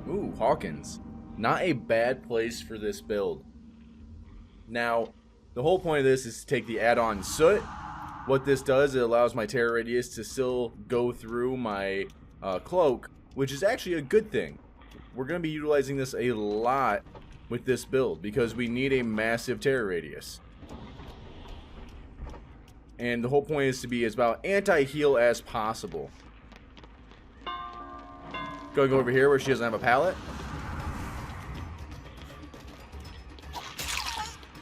Ooh, Hawkins. Not a bad place for this build. Now, the whole point of this is to take the add-on Soot. What this does, it allows my terror radius to still go through my cloak, which is actually a good thing. We're going to be utilizing this a lot with this build because we need a massive terror radius. And the whole point is to be as about anti-heal as possible. Going over here where she doesn't have a pallet.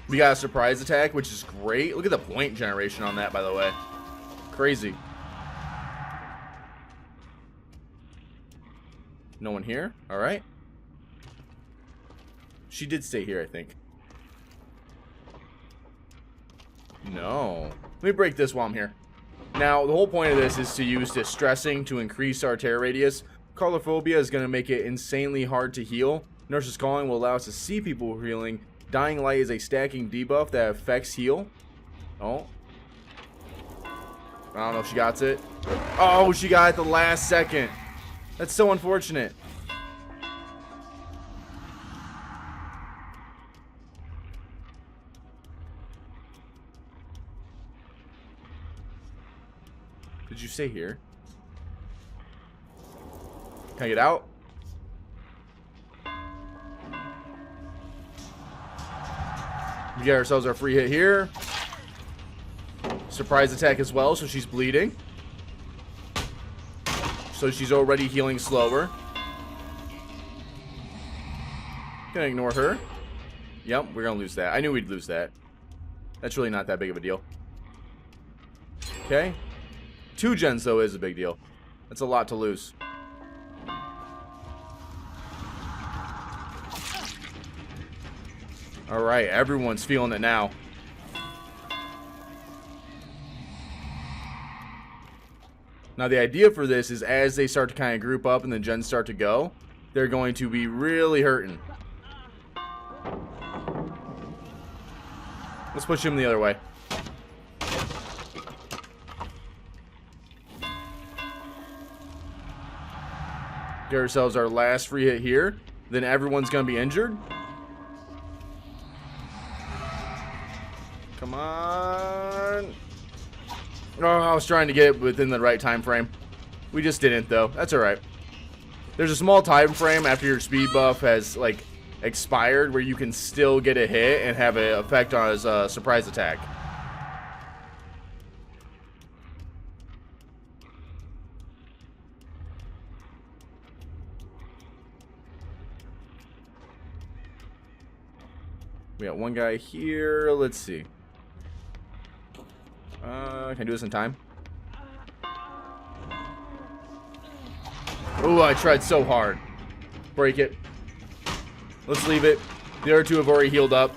We got a surprise attack, which is great. Look at the point generation on that, by the way. Crazy. No one here? Alright. She did stay here, I think. No. Let me break this while I'm here. Now, the whole point of this is to use distressing to increase our terror radius. Colorophobia is going to make it insanely hard to heal. Nurse's Calling will allow us to see people healing. Dying Light is a stacking debuff that affects heal. Oh. I don't know if she got it. Oh, she got it the last second. That's so unfortunate. Did you stay here? Can I get out? We get ourselves our free hit here. Surprise attack as well, so she's bleeding. So she's already healing slower. Gonna ignore her. Yep, we're gonna lose that. I knew we'd lose that. That's really not that big of a deal. Okay. 2 gens, though, is a big deal. That's a lot to lose. Alright, everyone's feeling it now. Now, the idea for this is as they start to kind of group up and the gens start to go, they're going to be really hurting. Let's push him the other way. Get ourselves our last free hit here. Then everyone's going to be injured. Come on. Oh, I was trying to get it within the right time frame. We just didn't, though. That's alright. There's a small time frame after your speed buff has, like, expired where you can still get a hit and have an effect on his surprise attack. We got one guy here. Let's see. Can I do this in time? Oh, I tried so hard. Break it. Let's leave it. The other two have already healed up.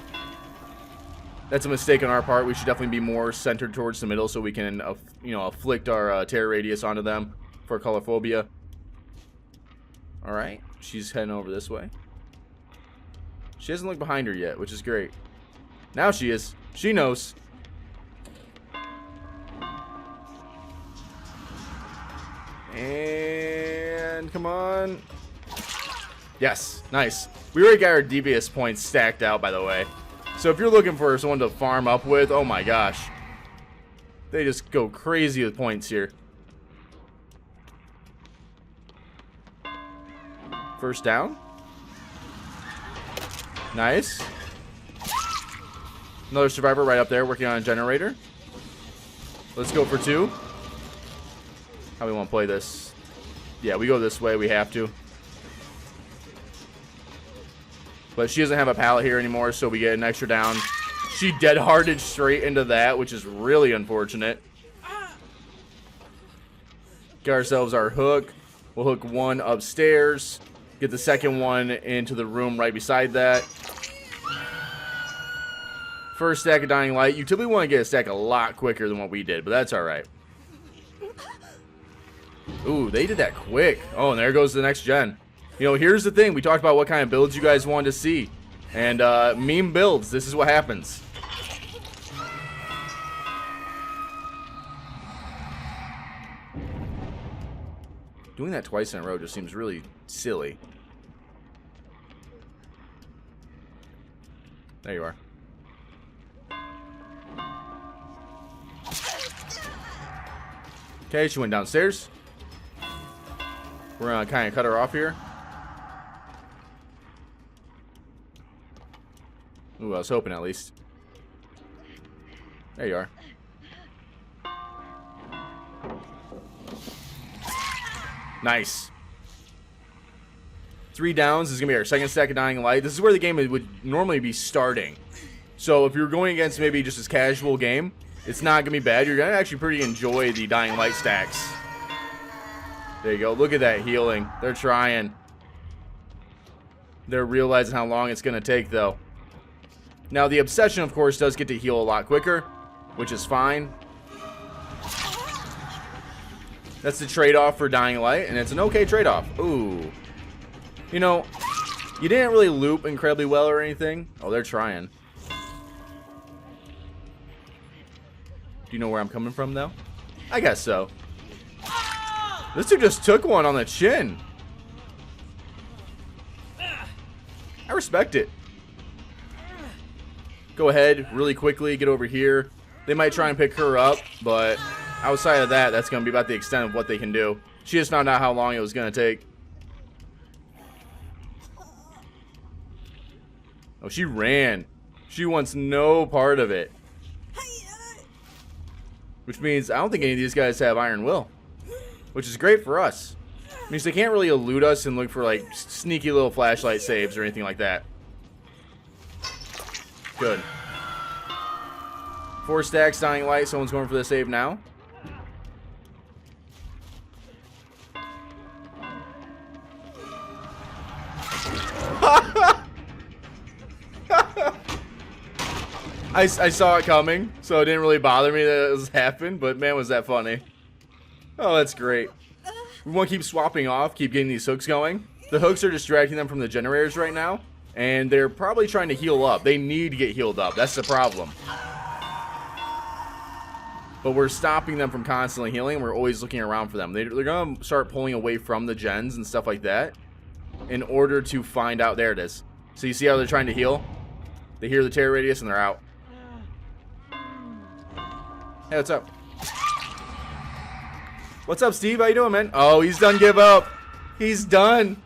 That's a mistake on our part. We should definitely be more centered towards the middle so we can, you know, afflict our terror radius onto them for colorophobia. All right, she's heading over this way. She hasn't looked behind her yet, which is great. Now she is. She knows. And come on. Yes, nice. We already got our devious points stacked out, by the way. So if you're looking for someone to farm up with, oh my gosh. They just go crazy with points here. First down. Nice. Another survivor right up there working on a generator. Let's go for 2. How we want to play this? Yeah, we go this way. We have to. But she doesn't have a pallet here anymore, so we get an extra down. She dead-hearted straight into that, which is really unfortunate. Get ourselves our hook. We'll hook one upstairs. Get the second one into the room right beside that. First stack of Dying Light. You typically want to get a stack a lot quicker than what we did, but that's alright. Ooh, they did that quick. Oh, and there goes the next gen. You know, here's the thing. We talked about what kind of builds you guys wanted to see. And meme builds, this is what happens. Doing that twice in a row just seems really silly. There you are. Okay, she went downstairs. We're gonna kind of cut her off here. Ooh, I was hoping at least. There you are. Nice. 3 downs is going to be our second stack of Dying Light. This is where the game would normally be starting. So if you're going against maybe just this casual game, it's not going to be bad. You're going to actually pretty enjoy the Dying Light stacks. There you go. Look at that healing. They're trying. They're realizing how long it's going to take, though. Now, the Obsession, of course, does get to heal a lot quicker, which is fine. That's the trade-off for Dying Light, and it's an okay trade-off. Ooh. You know, you didn't really loop incredibly well or anything. Oh, they're trying. Do you know where I'm coming from, though? I guess so. This dude just took one on the chin. I respect it. Go ahead, really quickly, get over here. They might try and pick her up, but outside of that, that's going to be about the extent of what they can do. She just found out how long it was going to take. Oh, she ran. She wants no part of it. Which means I don't think any of these guys have Iron Will. Which is great for us. It means they can't really elude us and look for, like, sneaky little flashlight saves or anything like that. Good. 4 stacks, Dying Light. Someone's going for the save now. I saw it coming, so it didn't really bother me that it was happened, but man, was that funny. Oh, that's great. We want to keep swapping off, keep getting these hooks going. The hooks are distracting them from the generators right now, and they're probably trying to heal up. They need to get healed up. That's the problem. But we're stopping them from constantly healing. We're always looking around for them. They're going to start pulling away from the gens and stuff like that in order to find out. There it is. So you see how they're trying to heal? They hear the terror radius and they're out. Hey, what's up? What's up, Steve? How you doing, man? Oh, he's done. Give up. He's done.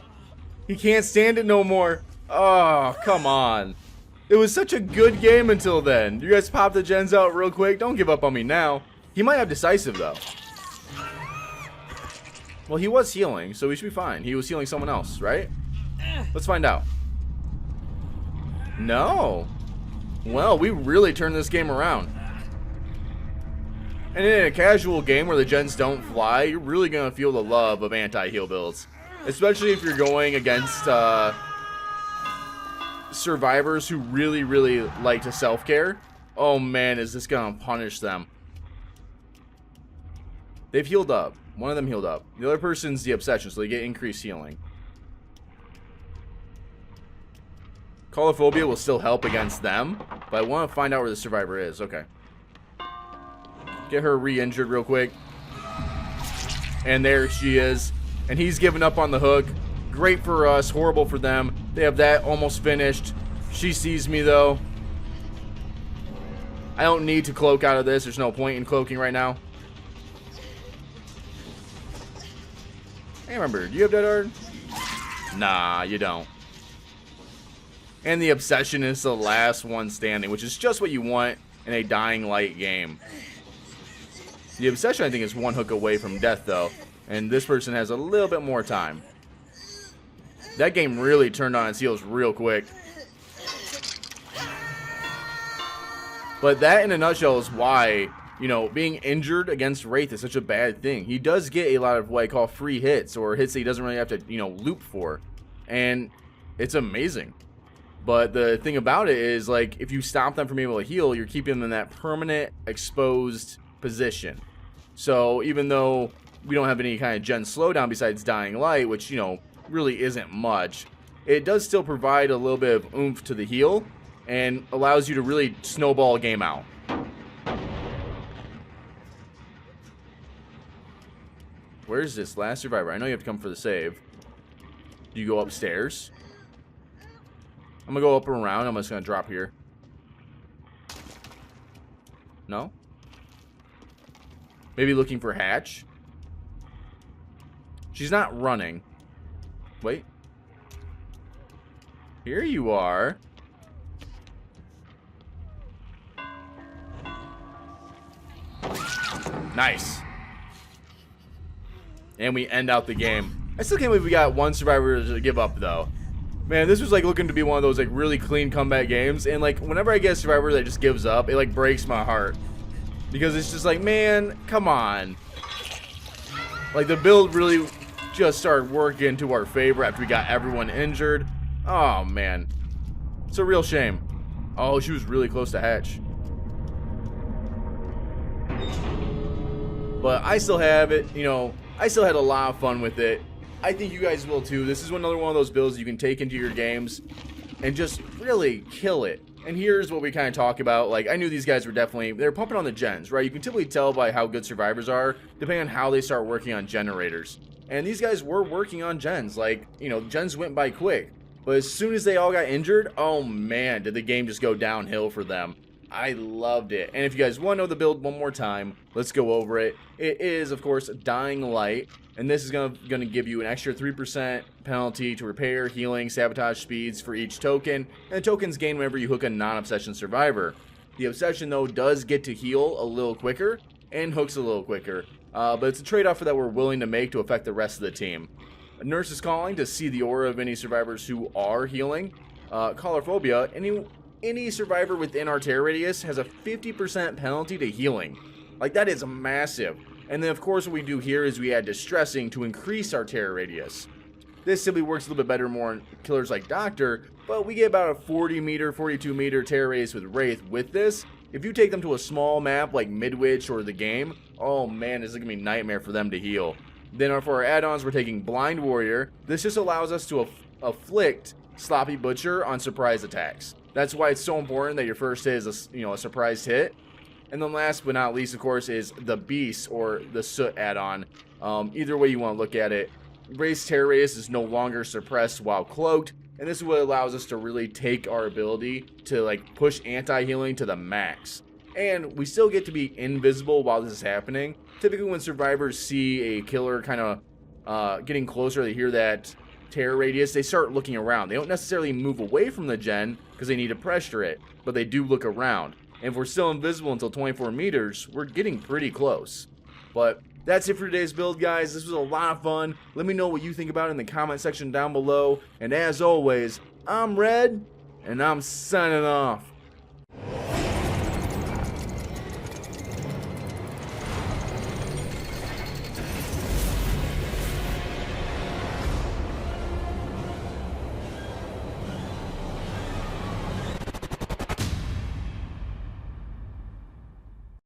He can't stand it no more. Oh, come on. It was such a good game until then. You guys pop the gens out real quick. Don't give up on me now. He might have decisive, though. Well, he was healing, so we should be fine. He was healing someone else, right? Let's find out. No. Well, we really turned this game around. And in a casual game where the gens don't fly, you're really going to feel the love of anti-heal builds. Especially if you're going against survivors who really, really like to self-care. Oh man, is this going to punish them. They've healed up. One of them healed up. The other person's the Obsession, so they get increased healing. Colophobia will still help against them, but I want to find out where the survivor is. Okay. Get her re-injured real quick. And there she is. And he's giving up on the hook. Great for us, horrible for them. They have that almost finished. She sees me, though. I don't need to cloak out of this. There's no point in cloaking right now. Hey, remember, do you have Dead Hard? Nah, you don't. And the Obsession is the last one standing, which is just what you want in a Dying Light game. The Obsession, I think, is one hook away from death, though. And this person has a little bit more time. That game really turned on its heels real quick. But that, in a nutshell, is why, you know, being injured against Wraith is such a bad thing. He does get a lot of what I call free hits, or hits that he doesn't really have to, you know, loop for. And it's amazing. But the thing about it is, like, if you stop them from being able to heal, you're keeping them in that permanent exposed position. So even though we don't have any kind of gen slowdown besides Dying Light, which, you know, really isn't much, it does still provide a little bit of oomph to the heal and allows you to really snowball a game out. Where's this last survivor? I know you have to come for the save. Do you go upstairs? I'm gonna go up and around. I'm just gonna drop here. No? Maybe looking for hatch? She's not running. Wait. Here you are. Nice. And we end out the game. I still can't believe we got one survivor to give up, though. Man, this was like looking to be one of those like really clean comeback games. And like whenever I get a survivor that just gives up, it like breaks my heart. Because it's just like, man, come on. Like the build really just started working to our favor after we got everyone injured. Oh, man. It's a real shame. Oh, she was really close to hatch. But I still have it, you know, I still had a lot of fun with it. I think you guys will too. This is another one of those builds you can take into your games and just really kill it. And here's what we kind of talk about. Like, I knew these guys were they're pumping on the gens, right? You can typically tell by how good survivors are, depending on how they start working on generators. And these guys were working on gens. Like, you know, gens went by quick. But as soon as they all got injured, oh man, did the game just go downhill for them. I loved it. And if you guys want to know the build one more time, let's go over it. It is, of course, Dying Light. And this is going to give you an extra 3% penalty to repair, healing, sabotage speeds for each token. And the tokens gain whenever you hook a non-obsession survivor. The obsession, though, does get to heal a little quicker and hooks a little quicker. But it's a trade-off that we're willing to make to affect the rest of the team. A nurse is calling to see the aura of any survivors who are healing. Colorophobia, any survivor within our terror radius has a 50% penalty to healing. Like, that is massive. And then, of course, what we do here is we add Distressing to increase our terror radius. This simply works a little bit better more on killers like Doctor, but we get about a 40 meter, 42 meter terror radius with Wraith with this. If you take them to a small map like Midwich or the game, oh man, this is going to be a nightmare for them to heal. Then for our add-ons, we're taking Blind Warrior. This just allows us to afflict Sloppy Butcher on surprise attacks. That's why it's so important that your first hit is a surprise hit. And then last but not least, of course, is the Beast or the Soot add-on. Either way you want to look at it. Wraith's terror radius is no longer suppressed while cloaked. And this is what allows us to really take our ability to like push anti-healing to the max. And we still get to be invisible while this is happening. Typically when survivors see a killer kind of getting closer, they hear that terror radius, they start looking around. They don't necessarily move away from the gen because they need to pressure it, but they do look around. And if we're still invisible until 24 meters, we're getting pretty close. But that's it for today's build, guys. This was a lot of fun. Let me know what you think about it in the comment section down below. And as always, I'm Red, and I'm signing off.